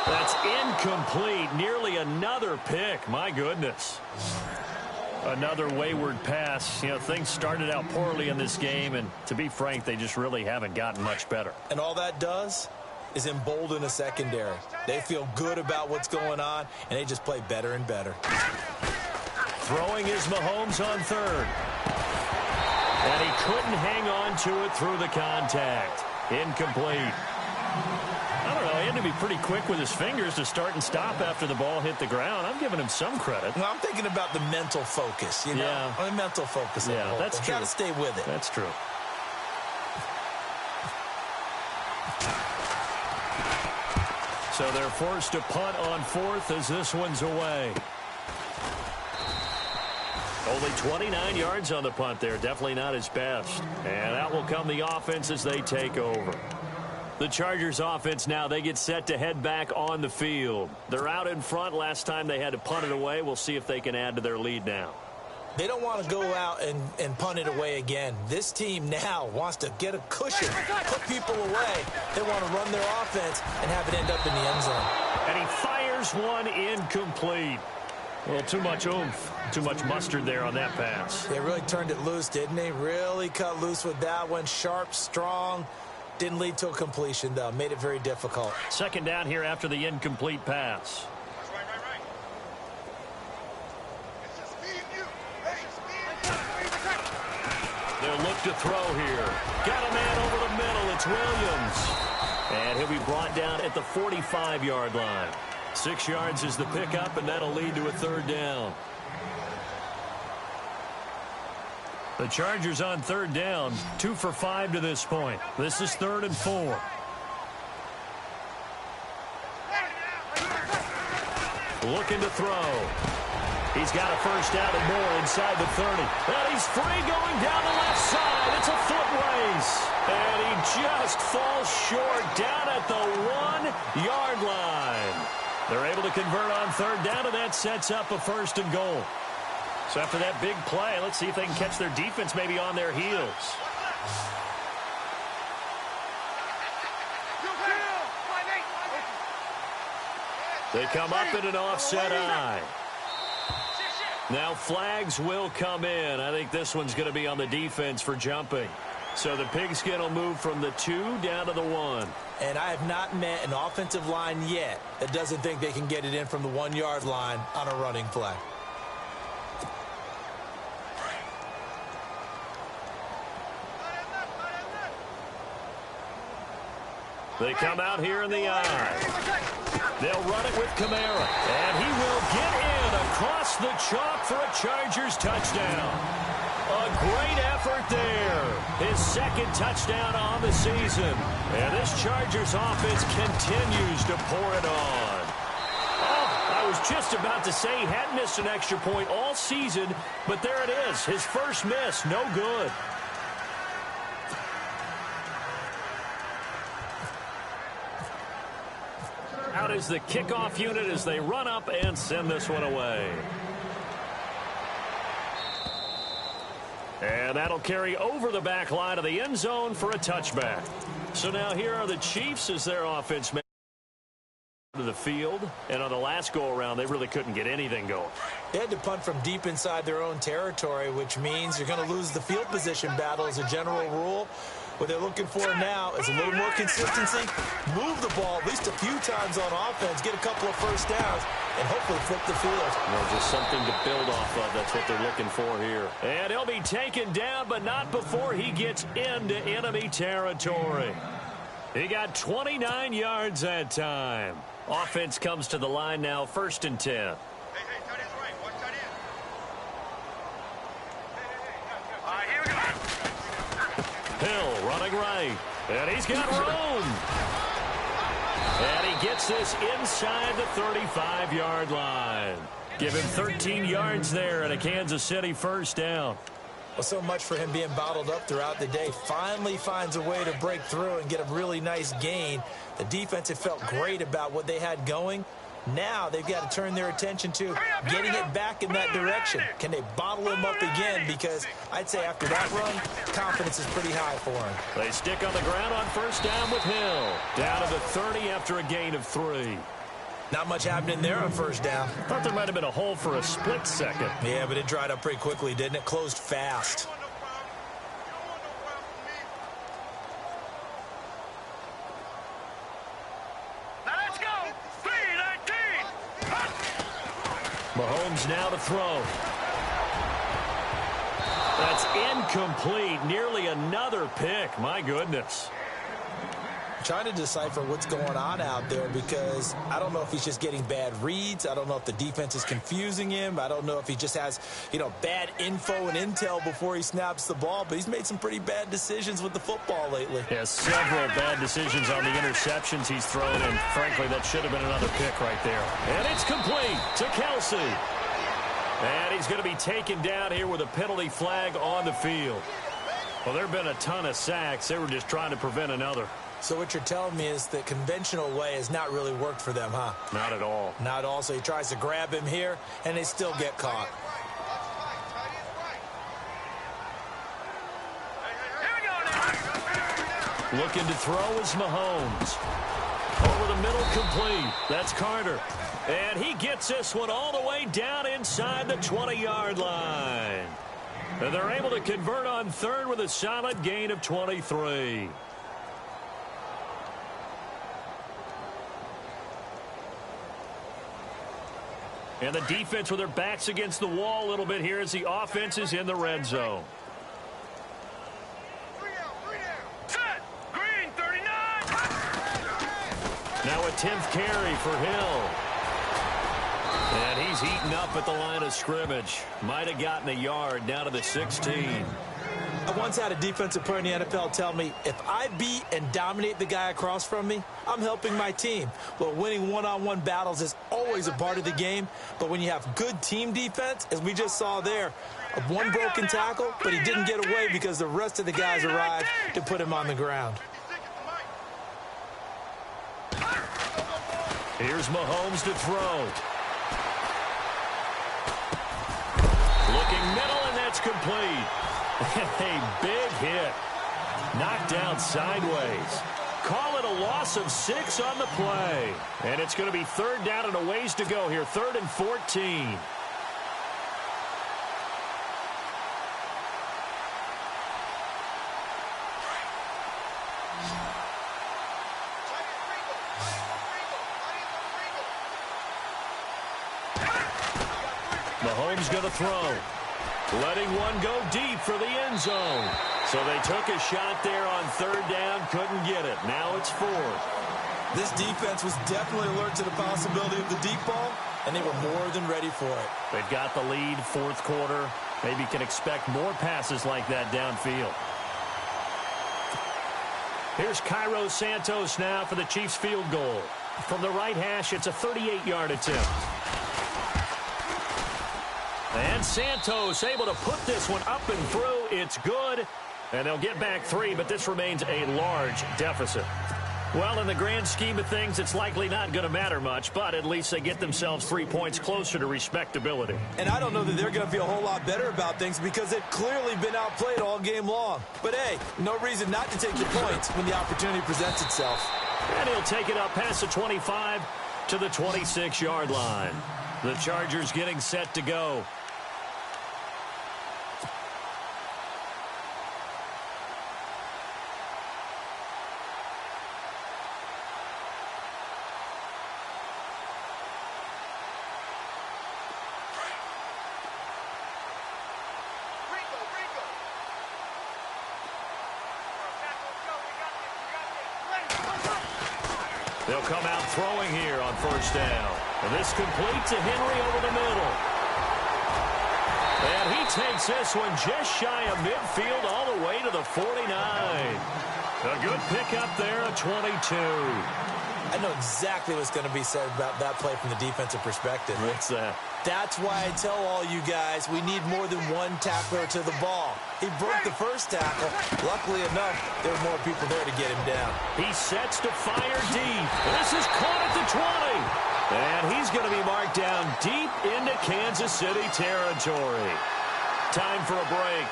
That's incomplete. Nearly another pick. My goodness. Another wayward pass. You know, things started out poorly in this game, and to be frank, they just really haven't gotten much better. And all that does is embolden a secondary. They feel good about what's going on, and they just play better and better. Throwing is Mahomes on 3rd. And he couldn't hang on to it through the contact. Incomplete. I don't know. He had to be pretty quick with his fingers to start and stop after the ball hit the ground. I'm giving him some credit. Well, I'm thinking about the mental focus, you know? Yeah. The mental focus. Yeah, that's true. Got to stay with it. That's true. So they're forced to punt on 4th as this one's away. Only 29 yards on the punt there. Definitely not his best. And out will come the offense as they take over. The Chargers offense now, they get set to head back on the field. They're out in front. Last time they had to punt it away. We'll see if they can add to their lead now. They don't want to go out and punt it away again. This team now wants to get a cushion, put people away. They want to run their offense and have it end up in the end zone. And he fires one incomplete. Well, too much oomph, too much mustard there on that pass. They really turned it loose, didn't they? Really cut loose with that one. Sharp, strong. Didn't lead to a completion, though. Made it very difficult. 2nd down here after the incomplete pass. They'll look to throw here. Got a man over the middle. It's Williams. And he'll be brought down at the 45-yard line. 6 yards is the pickup, and that'll lead to a 3rd down. The Chargers on 3rd down, 2 for 5 to this point. This is 3rd and 4. Looking to throw. He's got a first down and more inside the 30. And he's free going down the left side. It's a foot race. And he just falls short down at the 1-yard line. They're able to convert on 3rd down, and that sets up a 1st and goal. So after that big play, let's see if they can catch their defense maybe on their heels. They come up in an offset eye. Now flags will come in. I think this one's going to be on the defense for jumping. So the Pigskin will move from the 2 down to the 1. And I have not met an offensive line yet that doesn't think they can get it in from the 1-yard line on a running play. They come out here in the eye. They'll run it with Kamara. And he will get in across the chalk for a Chargers touchdown. A great effort there. His 2nd touchdown on the season. And this Chargers offense continues to pour it on. Oh, I was Just about to say he hadn't missed an extra point all season, but there it is. His first miss, no good. Out is the kickoff unit as they run up and send this one away. And that'll carry over the back line of the end zone for a touchback. So now here are the Chiefs as their offense makes to the field, and on the last go-around, they really couldn't get anything going. They had to punt from deep inside their own territory, which means you're going to lose the field position battle as a general rule. What they're looking for now is a little more consistency, move the ball at least a few times on offense, get a couple of first downs, and hopefully flip the field. Well, just something to build off of. That's what they're looking for here. And he'll be taken down, but not before he gets into enemy territory. He got 29 yards that time. Offense comes to the line now, 1st and 10. Hey, tight end's right. Watch tight end. All right, here we go. Hill running right. And he's got room. And he gets this inside the 35-yard line. Give him 13 yards there and a Kansas City first down. Well, so much for him being bottled up throughout the day. Finally finds a way to break through and get a really nice gain. The defense had felt great about what they had going. Now they've got to turn their attention to getting it back in that direction. Can they bottle him up again? Because I'd say after that run, confidence is pretty high for him. They stick on the ground on first down with Hill. Down to the 30 after a gain of 3. Not much happening there on first down. Thought there might have been a hole for a split second. Yeah, but it dried up pretty quickly, didn't it? Closed fast. Now let's go. 3-19. Mahomes now to throw. That's incomplete. Nearly another pick. My goodness. Trying to decipher what's going on out there because I don't know if he's just getting bad reads. I don't know if the defense is confusing him. I don't know if he just has, bad info and intel before he snaps the ball. But he's made some pretty bad decisions with the football lately. Has several bad decisions on the interceptions he's thrown, and frankly, that should have been another pick right there. And it's complete to Kelsey. And he's going to be taken down here with a penalty flag on the field. Well, there have been a ton of sacks. They were just trying to prevent another. So what you're telling me is the conventional way has not really worked for them, huh? Not at all. Not at all. So he tries to grab him here, and they still get caught. Here we go now. Looking to throw is Mahomes. Over the middle, complete. That's Carter. And he gets this one all the way down inside the 20-yard line. And they're able to convert on third with a solid gain of 23. And the defense with their backs against the wall a little bit here as the offense is in the red zone. Set. Green, 39. Now a 10th carry for Hill. And he's eaten up at the line of scrimmage. Might have gotten a yard down to the 16. I once had a defensive player in the NFL tell me, if I beat and dominate the guy across from me, I'm helping my team. Well, winning one-on-one battles is always a part of the game, but when you have good team defense, as we just saw there, one broken tackle, but he didn't get away because the rest of the guys arrived to put him on the ground. Here's Mahomes to throw. Looking middle, and that's complete. A big hit. Knocked down sideways. Call it a loss of 6 on the play. And it's going to be third down and a ways to go here. 3rd and 14. Mahomes going to throw. Letting one go deep for the end zone. So they took a shot there on third down, couldn't get it. Now it's 4th. This defense was definitely alert to the possibility of the deep ball, and they were more than ready for it. They've got the lead, 4th quarter. Maybe can expect more passes like that downfield. Here's Cairo Santos now for the Chiefs field goal. From the right hash, it's a 38-yard attempt. And Santos able to put this one up and through. It's good. And they'll get back 3, but this remains a large deficit. Well, in the grand scheme of things, it's likely not going to matter much, but at least they get themselves 3 points closer to respectability. And I don't know that they're going to feel a whole lot better about things because they've clearly been outplayed all game long. But, hey, no reason not to take the points when the opportunity presents itself. And he'll take it up past the 25 to the 26-yard line. The Chargers getting set to go. They'll come out throwing here on first down. And this complete to Henry over the middle. And he takes this one just shy of midfield all the way to the 49. A good pickup there, a 22. I know exactly what's going to be said about that play from the defensive perspective. What's that? That's why I tell all you guys we need more than one tackler to the ball. He broke the first tackle. Luckily enough, there were more people there to get him down. He sets to fire deep. This is caught at the 20. And he's going to be marked down deep into Kansas City territory. Time for a break.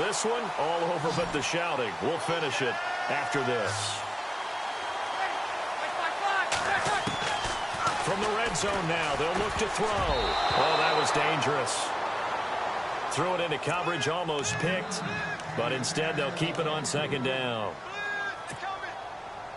This one all over but the shouting. We'll finish it after this. From the red zone now, they'll look to throw. Oh, that was dangerous. Threw it into coverage, almost picked. But instead, they'll keep it on second down.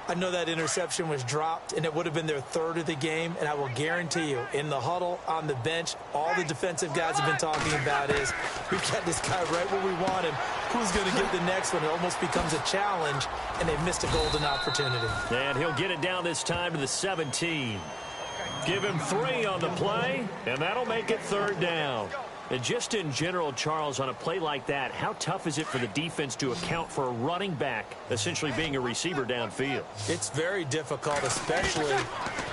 I know that interception was dropped, and it would have been their third of the game. And I will guarantee you, in the huddle, on the bench, all the defensive guys have been talking about is, we got this guy right where we want him. Who's going to get the next one? It almost becomes a challenge, and they've missed a golden opportunity. And he'll get it down this time to the 17. Give him 3 on the play, and that'll make it third down. And just in general, Charles, on a play like that, how tough is it for the defense to account for a running back essentially being a receiver downfield? It's very difficult, especially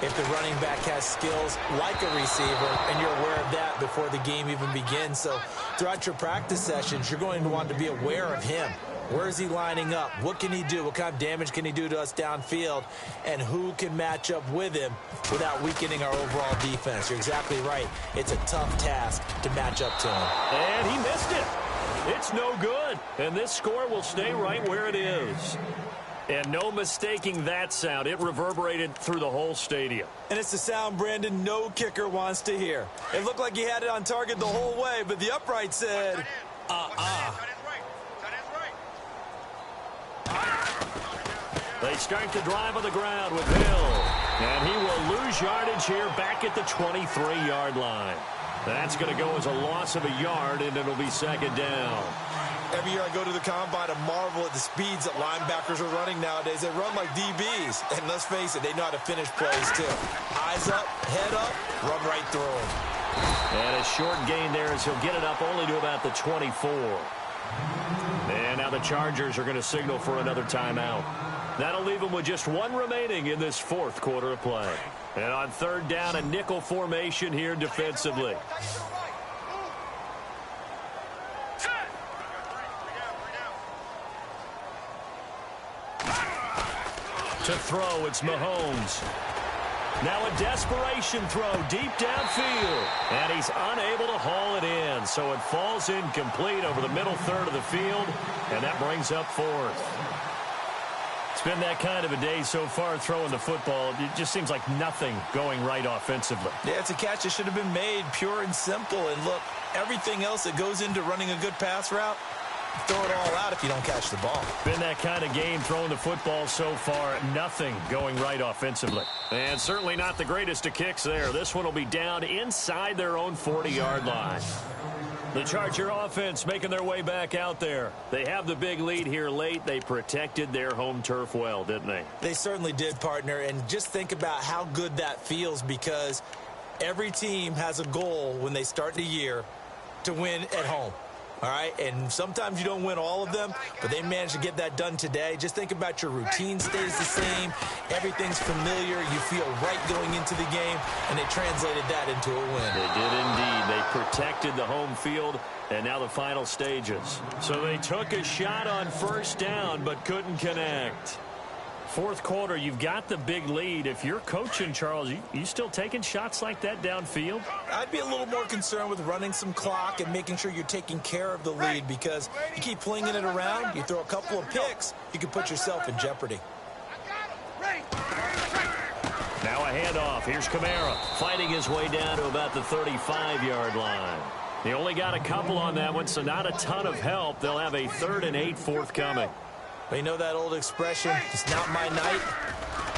if the running back has skills like a receiver, and you're aware of that before the game even begins. So throughout your practice sessions, you're going to want to be aware of him. Where is he lining up? What can he do? What kind of damage can he do to us downfield? And who can match up with him without weakening our overall defense? You're exactly right. It's a tough task to match up to him. And he missed it. It's no good. And this score will stay right where it is. And no mistaking that sound. It reverberated through the whole stadium. And it's the sound, Brandon, no kicker wants to hear. It looked like he had it on target the whole way, but the upright said, They start the drive on the ground with Hill. And he will lose yardage here back at the 23-yard line. That's going to go as a loss of a yard, and it'll be second down. Every year I go to the combine and marvel at the speeds that linebackers are running nowadays. They run like DBs. And let's face it, they know how to finish plays too. Eyes up, head up, run right through them. And a short gain there as he'll get it up only to about the 24. And now the Chargers are going to signal for another timeout. That'll leave them with just 1 remaining in this fourth quarter of play. And on third down, a nickel formation here defensively. To throw, it's Mahomes. Now a desperation throw deep downfield. And he's unable to haul it in. So it falls incomplete over the middle third of the field. And that brings up fourth. It's been that kind of a day so far throwing the football. It just seems like nothing going right offensively. Yeah, it's a catch that should have been made, pure and simple. And look, everything else that goes into running a good pass route, throw it all out if you don't catch the ball. Been that kind of game throwing the football so far. Nothing going right offensively. And certainly not the greatest of kicks there. This one will be down inside their own 40-yard line. The Charger offense making their way back out there. They have the big lead here late. They protected their home turf well, didn't they? They certainly did, partner. And just think about how good that feels, because every team has a goal when they start the year to win at home. All right, and sometimes you don't win all of them, but they managed to get that done today. Just think about your routine stays the same. Everything's familiar. You feel right going into the game, and they translated that into a win. They did indeed. They protected the home field, and now the final stages. So they took a shot on first down, but couldn't connect. Fourth quarter, you've got the big lead. If you're coaching, Charles, you still taking shots like that downfield? I'd be a little more concerned with running some clock and making sure you're taking care of the lead, because you keep flinging it around, you throw a couple of picks, you can put yourself in jeopardy. Now a handoff. Here's Kamara fighting his way down to about the 35-yard line. They only got a couple on that one, so not a ton of help. They'll have a 3rd and 8 forthcoming. Well, you know that old expression, it's not my night?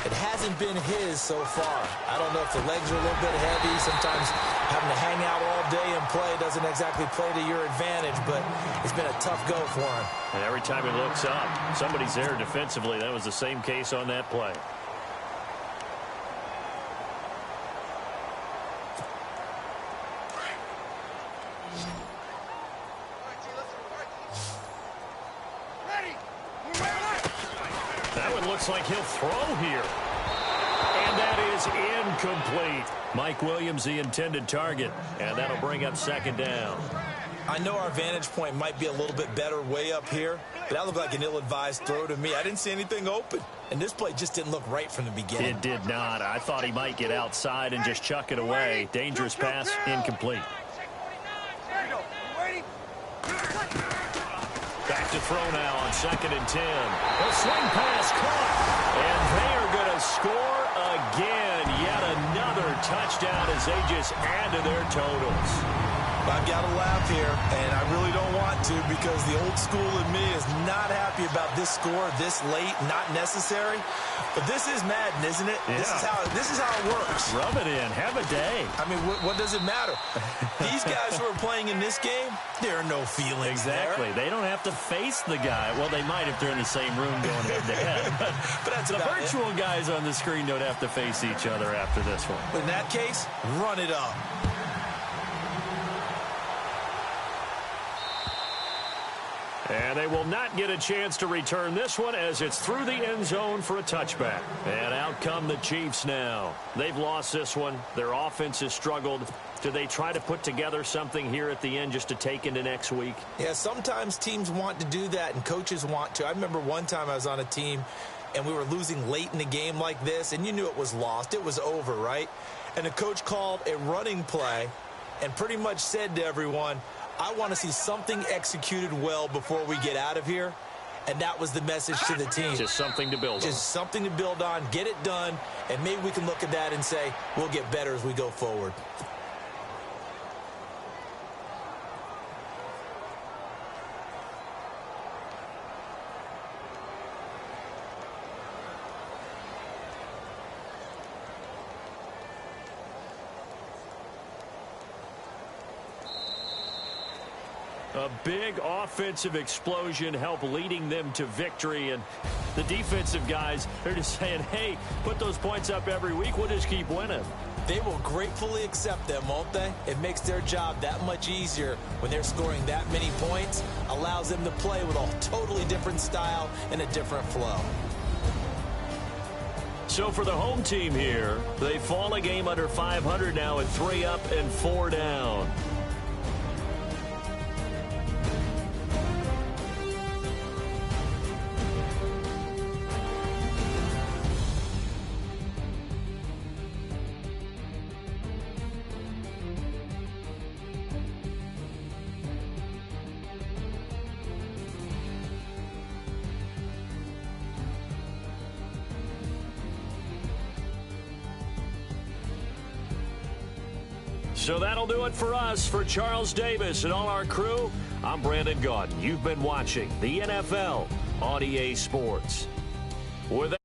It hasn't been his so far. I don't know if the legs are a little bit heavy. Sometimes having to hang out all day and play doesn't exactly play to your advantage, but it's been a tough go for him. And every time he looks up, somebody's there defensively. That was the same case on that play. Looks like he'll throw here. And that is incomplete. Mike Williams, the intended target. And that'll bring up 2nd down. I know our vantage point might be a little bit better way up here, but that looked like an ill-advised throw to me. I didn't see anything open. And this play just didn't look right from the beginning. It did not. I thought he might get outside and just chuck it away. Dangerous pass, incomplete. Back to throw now on 2nd and 10. A swing pass caught. And they are going to score again. Yet another touchdown as they just add to their totals. I've got to laugh here, and I really don't want to, because the old school in me is not happy about this score this late, not necessary. But this is Madden, isn't it? Yeah. This is how it works. Rub it in. Have a day. I mean, what does it matter? These guys who are playing in this game, there are no feelings Exactly. there. They don't have to face the guy. Well, they might if they're in the same room going head-to-head. But that's the about virtual guys on the screen don't have to face each other after this one. In that case, run it up. And they will not get a chance to return this one as it's through the end zone for a touchback. And out come the Chiefs now. They've lost this one. Their offense has struggled. Do they try to put together something here at the end just to take into next week? Yeah, sometimes teams want to do that and coaches want to. I remember one time I was on a team and we were losing late in the game like this, and you knew it was lost. It was over, right? And the coach called a running play and pretty much said to everyone, I want to see something executed well before we get out of here. And that was the message to the team. Just something to build on. Just something to build on, get it done, and maybe we can look at that and say, we'll get better as we go forward. A big offensive explosion helped leading them to victory. And the defensive guys, they're just saying, hey, put those points up every week. We'll just keep winning. They will gratefully accept them, won't they? It makes their job that much easier when they're scoring that many points. Allows them to play with a totally different style and a different flow. So for the home team here, they fall a game under 500 now at 3 up and 4 down. So that'll do it for us. For Charles Davis and all our crew, I'm Brandon Gaudin. You've been watching the NFL on EA Sports. With that,